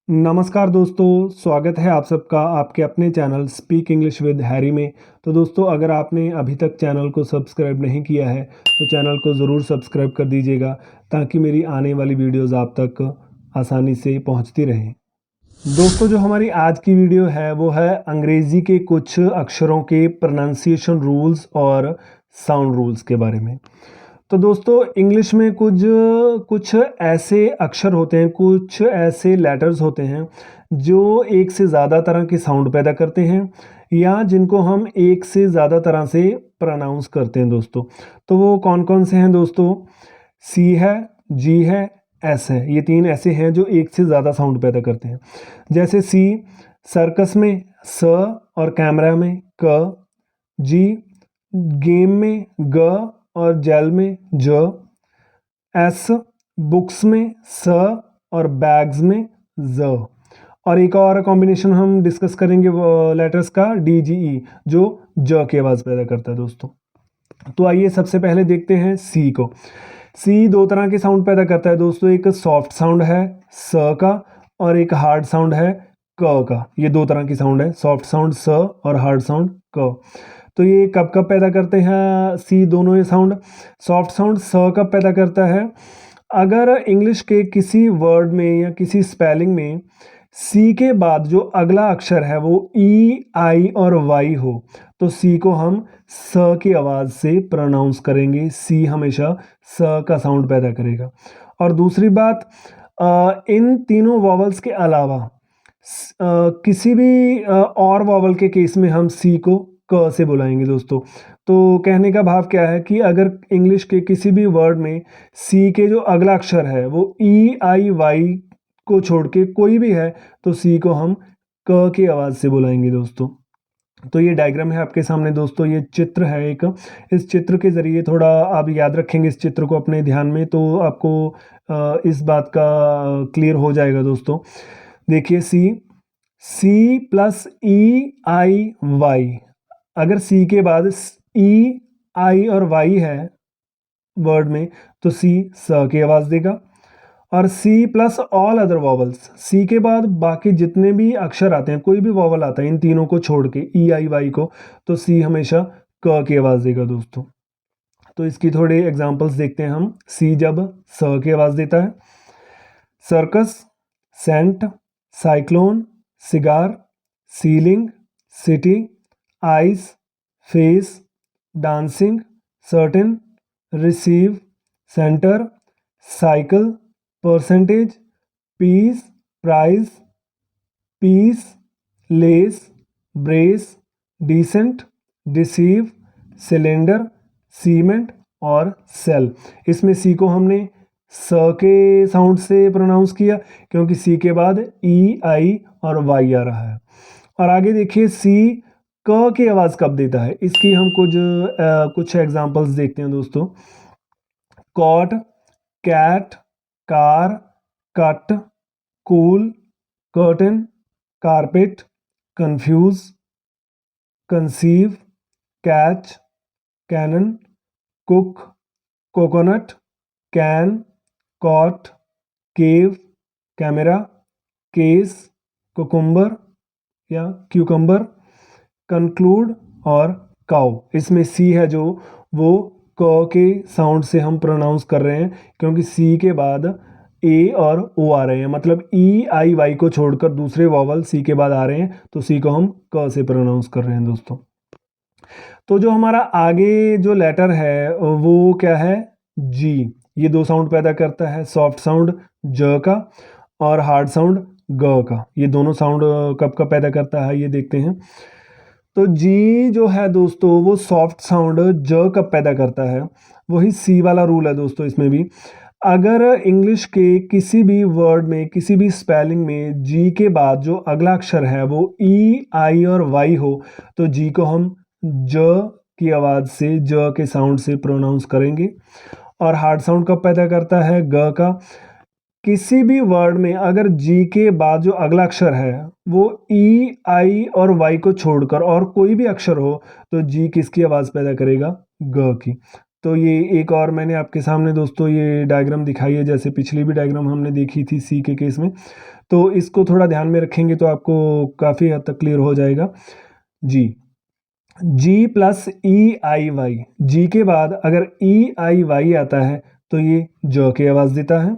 नमस्कार दोस्तों, स्वागत है आप सबका आपके अपने channel speak English with Harry में। तो दोस्तों, अगर आपने अभी तक चैनल को सब्सक्राइब नहीं किया है तो चैनल को ज़रूर सब्सक्राइब कर दीजिएगा ताकि मेरी आने वाली वीडियोस आप तक आसानी से पहुंचती रहें। दोस्तों, जो हमारी आज की वीडियो है वो है अंग्रेज़ी के कुछ अक्षरों के प्रोनाउंसिएशन रूल्स और साउंड रूल्स के बारे में। तो दोस्तों, इंग्लिश में कुछ कुछ ऐसे अक्षर होते हैं, कुछ ऐसे लेटर्स होते हैं जो एक से ज़्यादा तरह के साउंड पैदा करते हैं या जिनको हम एक से ज़्यादा तरह से प्रोनाउंस करते हैं दोस्तों। तो वो कौन कौन से हैं दोस्तों? सी है, जी है, एस है। ये तीन ऐसे हैं जो एक से ज़्यादा साउंड पैदा करते हैं। जैसे सी सर्कस में स और कैमरा में क, जी गेम में ग और जेल में ज, एस बुक्स में स और बैग्स में ज। और एक और कॉम्बिनेशन हम डिस्कस करेंगे वो लेटर्स का डी जी ई, जो ज की आवाज़ पैदा करता है दोस्तों। तो आइए सबसे पहले देखते हैं सी को। सी दो तरह के साउंड पैदा करता है दोस्तों, एक सॉफ्ट साउंड है स का और एक हार्ड साउंड है क का। ये दो तरह की साउंड है, सॉफ्ट साउंड स और हार्ड साउंड क। तो ये कब कब पैदा करते हैं सी दोनों ये साउंड? सॉफ्ट साउंड स कब पैदा करता है? अगर इंग्लिश के किसी वर्ड में या किसी स्पेलिंग में सी के बाद जो अगला अक्षर है वो ई आई और वाई हो तो सी को हम स की आवाज़ से प्रोनाउंस करेंगे। सी हमेशा स का साउंड पैदा करेगा। और दूसरी बात, इन तीनों वॉवल्स के अलावा किसी भी और वॉवल के केस में हम सी को क से बुलाएंगे दोस्तों। तो कहने का भाव क्या है कि अगर इंग्लिश के किसी भी वर्ड में सी के जो अगला अक्षर है वो ई आई वाई को छोड़ के कोई भी है तो सी को हम क की आवाज़ से बुलाएंगे दोस्तों। तो ये डायग्राम है आपके सामने दोस्तों, ये चित्र है एक। इस चित्र के ज़रिए थोड़ा आप याद रखेंगे इस चित्र को अपने ध्यान में तो आपको इस बात का क्लियर हो जाएगा दोस्तों। देखिए सी प्लस ई आई वाई, अगर सी के बाद ई आई और वाई है वर्ड में तो सी स की आवाज़ देगा। और C plus all other vowels, C के बाद बाकी जितने भी अक्षर आते हैं, कोई भी वॉवल आता है इन तीनों को छोड़ के ई आई वाई को, तो सी हमेशा क की आवाज़ देगा दोस्तों। तो इसकी थोड़े एग्जांपल्स देखते हैं हम। सी जब स की आवाज़ देता है, circus, cent, cyclone, cigar, ceiling, city, ice, face, dancing, certain, receive, centre, cycle, percentage, peace, price, piece, less, brace, decent, deceive, cylinder, cement और सेल। इसमें सी को हमने स के साउंड से प्रोनाउंस किया क्योंकि सी के बाद ई आई और वाई आ रहा है। और आगे देखिए सी क की आवाज़ कब देता है, इसकी हम कुछ एग्जांपल्स देखते हैं दोस्तों। Cot, cat, car, cut, cool, curtain, carpet, confuse, conceive, catch, cannon, cook, coconut, can, cot, cave, camera, case, cucumber या क्यूकम्बर, कंक्लूड और काउ। इसमें सी है जो वो क के साउंड से हम प्रोनाउंस कर रहे हैं क्योंकि सी के बाद ए और ओ आ रहे हैं, मतलब ई आई वाई को छोड़कर दूसरे वॉवल सी के बाद आ रहे हैं तो सी को हम क से प्रोनाउंस कर रहे हैं दोस्तों। तो जो हमारा आगे जो लेटर है वो क्या है? जी। ये दो साउंड पैदा करता है, सॉफ्ट साउंड ज का और हार्ड साउंड ग का। ये दोनों साउंड कब कब पैदा करता है ये देखते हैं। तो जी जो है दोस्तों वो सॉफ्ट साउंड ज कब पैदा करता है, वही सी वाला रूल है दोस्तों इसमें भी। अगर इंग्लिश के किसी भी वर्ड में किसी भी स्पेलिंग में जी के बाद जो अगला अक्षर है वो ई आई और वाई हो तो जी को हम ज की आवाज़ से, ज के साउंड से प्रोनाउंस करेंगे। और हार्ड साउंड कब पैदा करता है? ग का। किसी भी वर्ड में अगर जी के बाद जो अगला अक्षर है वो ई आई और वाई को छोड़कर और कोई भी अक्षर हो तो जी किसकी आवाज़ पैदा करेगा? ग की। तो ये एक और मैंने आपके सामने दोस्तों ये डायग्राम दिखाई है, जैसे पिछली भी डायग्राम हमने देखी थी सी के केस में। तो इसको थोड़ा ध्यान में रखेंगे तो आपको काफ़ी हद तक क्लियर हो जाएगा। जी, जी प्लस ई आई वाई, जी के बाद अगर ई आई वाई आता है तो ये ज की आवाज़ देता है।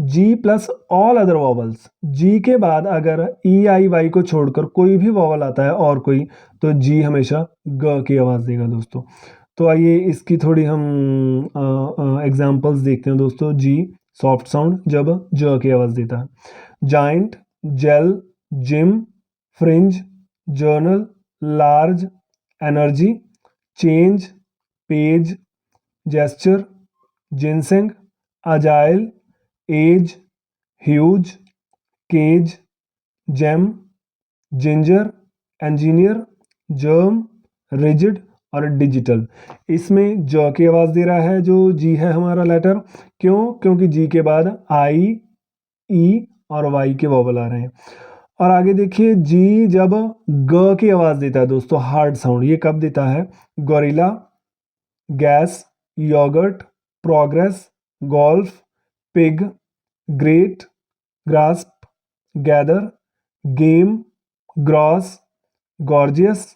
जी प्लस ऑल अदर वॉवल्स, जी के बाद अगर ई आई वाई को छोड़कर कोई भी वॉवल आता है और कोई, तो जी हमेशा ग की आवाज़ देगा दोस्तों। तो आइए इसकी थोड़ी हम एग्जांपल्स देखते हैं दोस्तों। जी सॉफ्ट साउंड जब ज की आवाज़ देता है। Giant, gel, gym, fringe, journal, large, energy, change, page, gesture, ginseng, agile, edge, huge, cage, gem, ginger, engineer, germ, rigid और डिजिटल। इसमें ज की आवाज़ दे रहा है जो जी है हमारा लेटर। क्यों? क्योंकि जी के बाद आई, ई और वाई के वॉवल आ रहे हैं। और आगे देखिए, जी जब ग की आवाज़ देता है दोस्तों, हार्ड साउंड, ये कब देता है? Gorilla, gas, yogurt, progress, golf, pig, great, grasp, gather, game, gross, gorgeous,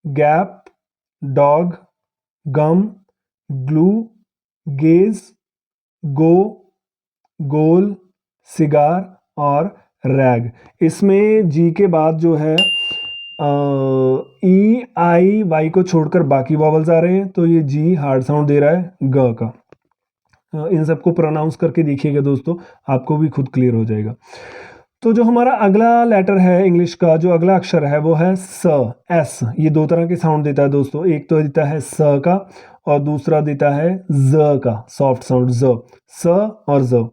gap, dog, gum, glue, gauge, go, goal, cigar और रैग। इसमें जी के बाद जो है ई आई वाई को छोड़कर बाकी वॉवल्स आ रहे हैं, तो ये जी हार्ड साउंड दे रहा है ग का। इन सबको प्रोनाउंस करके देखिएगा दोस्तों, आपको भी खुद क्लियर हो जाएगा। तो जो हमारा अगला लेटर है इंग्लिश का, जो अगला अक्षर है वो है स, एस। ये दो तरह के साउंड देता है दोस्तों, एक तो देता है स का और दूसरा देता है ज का, सॉफ्ट साउंड ज। स और ज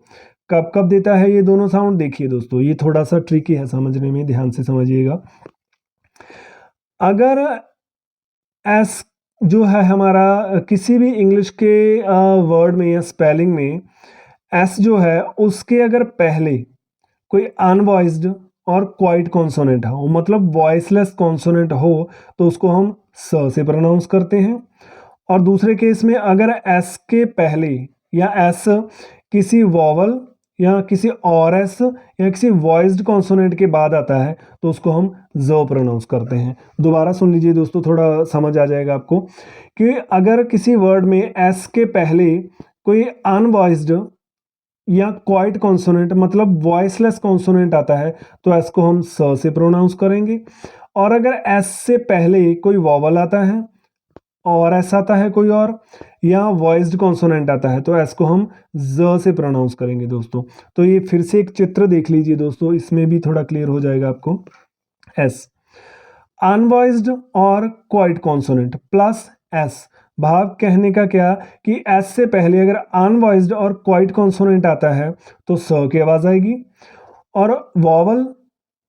कब कब देता है ये दोनों साउंड? देखिए दोस्तों, ये थोड़ा सा ट्रिकी है समझने में, ध्यान से समझिएगा। अगर एस जो है हमारा किसी भी इंग्लिश के वर्ड में या स्पेलिंग में, एस जो है उसके अगर पहले कोई अनवॉइस्ड और क्वाइट कॉन्सोनेंट हो, मतलब वॉइसलेस कॉन्सोनेंट हो, तो उसको हम स से प्रोनाउंस करते हैं। और दूसरे केस में अगर एस के पहले या एस किसी वॉवल या किसी और एस या किसी वॉइस्ड कॉन्सोनेंट के बाद आता है, तो उसको हम ज प्रोनाउंस करते हैं। दोबारा सुन लीजिए दोस्तों, थोड़ा समझ आ जाएगा आपको कि अगर किसी वर्ड में एस के पहले कोई अनवॉइस्ड या क्वाइट कॉन्सोनेंट मतलब वॉइसलेस कॉन्सोनेंट आता है, तो एस को हम स से प्रोनाउंस करेंगे। और अगर एस से पहले कोई वॉवल आता है और एस आता है कोई और, या वॉइस्ड कॉन्सोनेंट आता है, तो एस को हम ज से प्रोनाउंस करेंगे दोस्तों। तो ये फिर से एक चित्र देख लीजिए दोस्तों, इसमें भी थोड़ा क्लियर हो जाएगा आपको। एस अनवॉइस्ड और क्वाइट कॉन्सोनेंट प्लस एस, भाव कहने का क्या कि एस से पहले अगर अनवॉइस्ड और क्वाइट कॉन्सोनेंट आता है तो स की आवाज आएगी, और वॉवल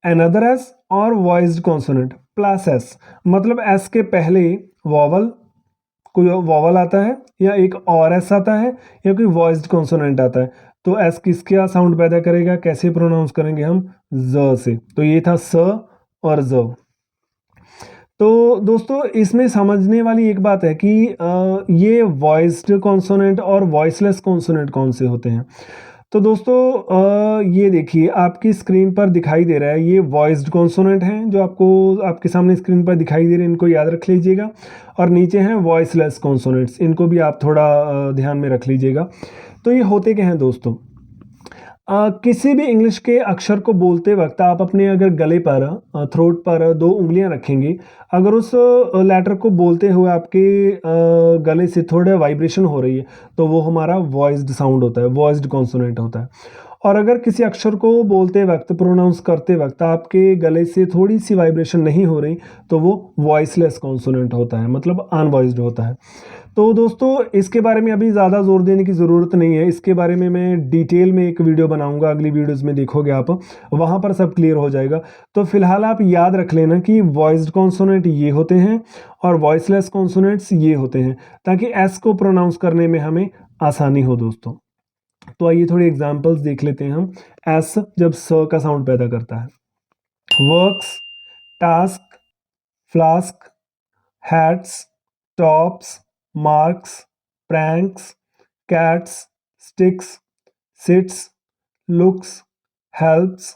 अनदर एस और वॉइस्ड कॉन्सोनेंट प्लस एस, मतलब एस के पहले वॉवल, कोई वॉवल आता है या एक और एस आता है या कोई वॉइस्ड कॉन्सोनेंट आता है, तो एस किसका साउंड पैदा करेगा? कैसे प्रोनाउंस करेंगे हम? ज से। तो ये था स और ज। तो दोस्तों इसमें समझने वाली एक बात है कि ये वॉइस्ड कॉन्सोनेंट और वॉइसलेस कॉन्सोनेंट कौन से होते हैं। तो दोस्तों ये देखिए आपकी स्क्रीन पर दिखाई दे रहा है, ये वॉइस्ड कॉन्सोनेंट हैं जो आपको आपके सामने स्क्रीन पर दिखाई दे रहे हैं, इनको याद रख लीजिएगा। और नीचे हैं वॉइसलेस कॉन्सोनेंट्स, इनको भी आप थोड़ा ध्यान में रख लीजिएगा। तो ये होते क्या हैं दोस्तों? किसी भी इंग्लिश के अक्षर को बोलते वक्त आप अपने अगर गले पर, थ्रोट पर दो उंगलियां रखेंगे, अगर उस लेटर को बोलते हुए आपके गले से थोड़ा वाइब्रेशन हो रही है, तो वो हमारा वॉइस्ड साउंड होता है, वॉइस्ड कॉन्सोनेंट होता है। और अगर किसी अक्षर को बोलते वक्त, प्रोनाउंस करते वक्त आपके गले से थोड़ी सी वाइब्रेशन नहीं हो रही, तो वो वॉइसलेस कॉन्सोनेंट होता है, मतलब अनवॉइस्ड होता है। तो दोस्तों इसके बारे में अभी ज़्यादा जोर देने की ज़रूरत नहीं है, इसके बारे में मैं डिटेल में एक वीडियो बनाऊंगा, अगली वीडियोस में देखोगे आप, वहाँ पर सब क्लियर हो जाएगा। तो फिलहाल आप याद रख लेना कि वॉइस्ड कॉन्सोनेंट ये होते हैं और वॉइसलेस कॉन्सोनेंट्स ये होते हैं, ताकि एस को प्रोनाउंस करने में हमें आसानी हो दोस्तों। तो आइए थोड़ी एग्जाम्पल्स देख लेते हैं हम, एस जब स का साउंड पैदा करता है। Works, task, flask, hats, tops, marks, pranks, cats, sticks, sits, looks, helps,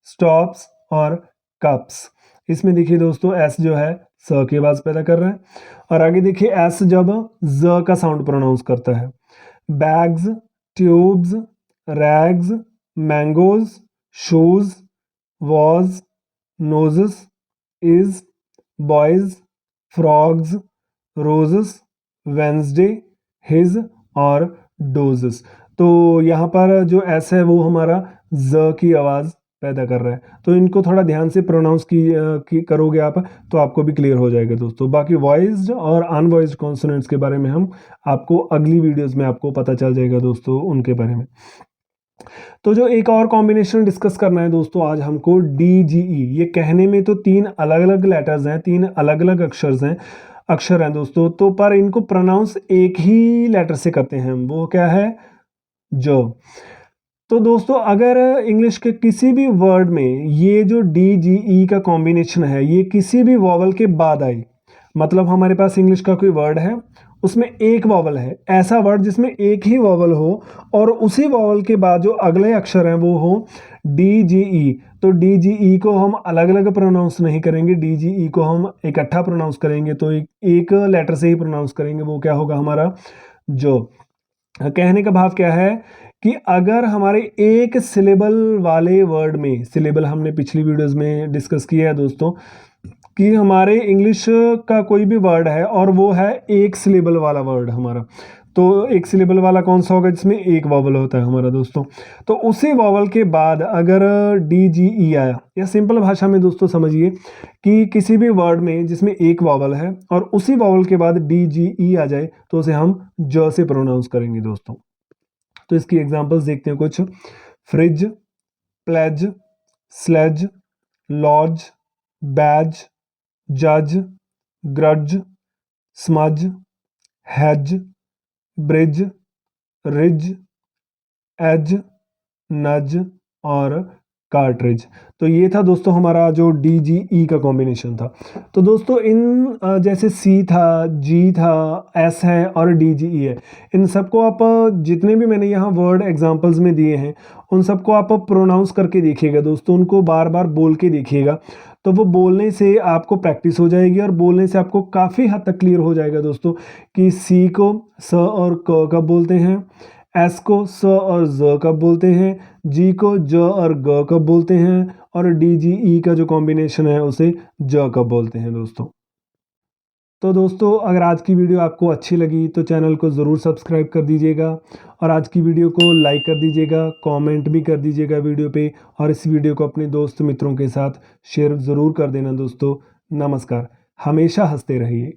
stops और कप्स। इसमें देखिए दोस्तों एस जो है स की आवाज़ पैदा कर रहा है। और आगे देखिए एस जब ज का साउंड प्रोनाउंस करता है। Bags, tubes, rags, mangoes, shoes, was, noses, is, boys, frogs, roses, Wednesday, his और डोजेस। तो यहाँ पर जो एस है वो हमारा ज की आवाज़ पैदा कर रहा है। तो इनको थोड़ा ध्यान से प्रोनाउंस की करोगे आप तो आपको भी क्लियर हो जाएगा दोस्तों। बाकी वॉइस्ड और अनवॉइस्ड कॉन्सोनेंट्स के बारे में हम आपको अगली वीडियोस में आपको पता चल जाएगा दोस्तों उनके बारे में। तो जो एक और कॉम्बिनेशन डिस्कस करना है दोस्तों आज हमको DGE। ये कहने में तो 3 अलग अलग लेटर्स हैं, 3 अलग अलग अक्षर हैं दोस्तों, तो पर इनको प्रोनाउंस एक ही लेटर से करते हैं हम, वो क्या है? जो। तो दोस्तों अगर इंग्लिश के किसी भी वर्ड में ये जो DGE का कॉम्बिनेशन है ये किसी भी वॉवल के बाद आई, मतलब हमारे पास इंग्लिश का कोई वर्ड है उसमें एक वॉवल है, ऐसा वर्ड जिसमें एक ही वॉवल हो और उसी वॉवल के बाद जो अगले अक्षर हैं वो हो DGE, तो DGE को हम अलग अलग प्रोनाउंस नहीं करेंगे, DGE को हम इकट्ठा प्रोनाउंस करेंगे। तो एक लेटर से ही प्रोनाउंस करेंगे, वो क्या होगा हमारा? जो। कहने का भाव क्या है कि अगर हमारे एक सिलेबल वाले वर्ड में, सिलेबल हमने पिछली वीडियोस में डिस्कस किया है दोस्तों, कि हमारे इंग्लिश का कोई भी वर्ड है और वो है एक सिलेबल वाला वर्ड हमारा, तो एक सिलेबल वाला कौन सा होगा? जिसमें एक वॉवल होता है हमारा दोस्तों। तो उसी वॉवल के बाद अगर DGE आया, या सिंपल भाषा में दोस्तों समझिए कि किसी भी वर्ड में जिसमें एक वॉवल है और उसी वॉवल के बाद DGE आ जाए तो उसे हम ज से प्रोनाउंस करेंगे दोस्तों। तो इसकी एग्जांपल्स देखते हैं कुछ। Fridge, pledge, sledge, lodge, badge, जज, grudge, smudge, hedge, bridge, ridge, edge, nudge और कार्ट्रिज। तो ये था दोस्तों हमारा जो DGE का कॉम्बिनेशन था। तो दोस्तों इन जैसे C था, G था, S है और DGE है, इन सबको आप जितने भी मैंने यहाँ वर्ड एग्जांपल्स में दिए हैं उन सबको आप प्रोनाउंस करके देखिएगा दोस्तों, उनको बार बार बोल के देखिएगा, तो वो बोलने से आपको प्रैक्टिस हो जाएगी और बोलने से आपको काफ़ी हद तक क्लियर हो जाएगा दोस्तों कि C को स और क कब बोलते हैं, एस को स और ज कब बोलते हैं, जी को ज और ग कब बोलते हैं और DGE का जो कॉम्बिनेशन है उसे ज कब बोलते हैं दोस्तों। तो दोस्तों अगर आज की वीडियो आपको अच्छी लगी तो चैनल को ज़रूर सब्सक्राइब कर दीजिएगा और आज की वीडियो को लाइक कर दीजिएगा, कमेंट भी कर दीजिएगा वीडियो पे, और इस वीडियो को अपने दोस्त मित्रों के साथ शेयर ज़रूर कर देना दोस्तों। नमस्कार, हमेशा हंसते रहिए।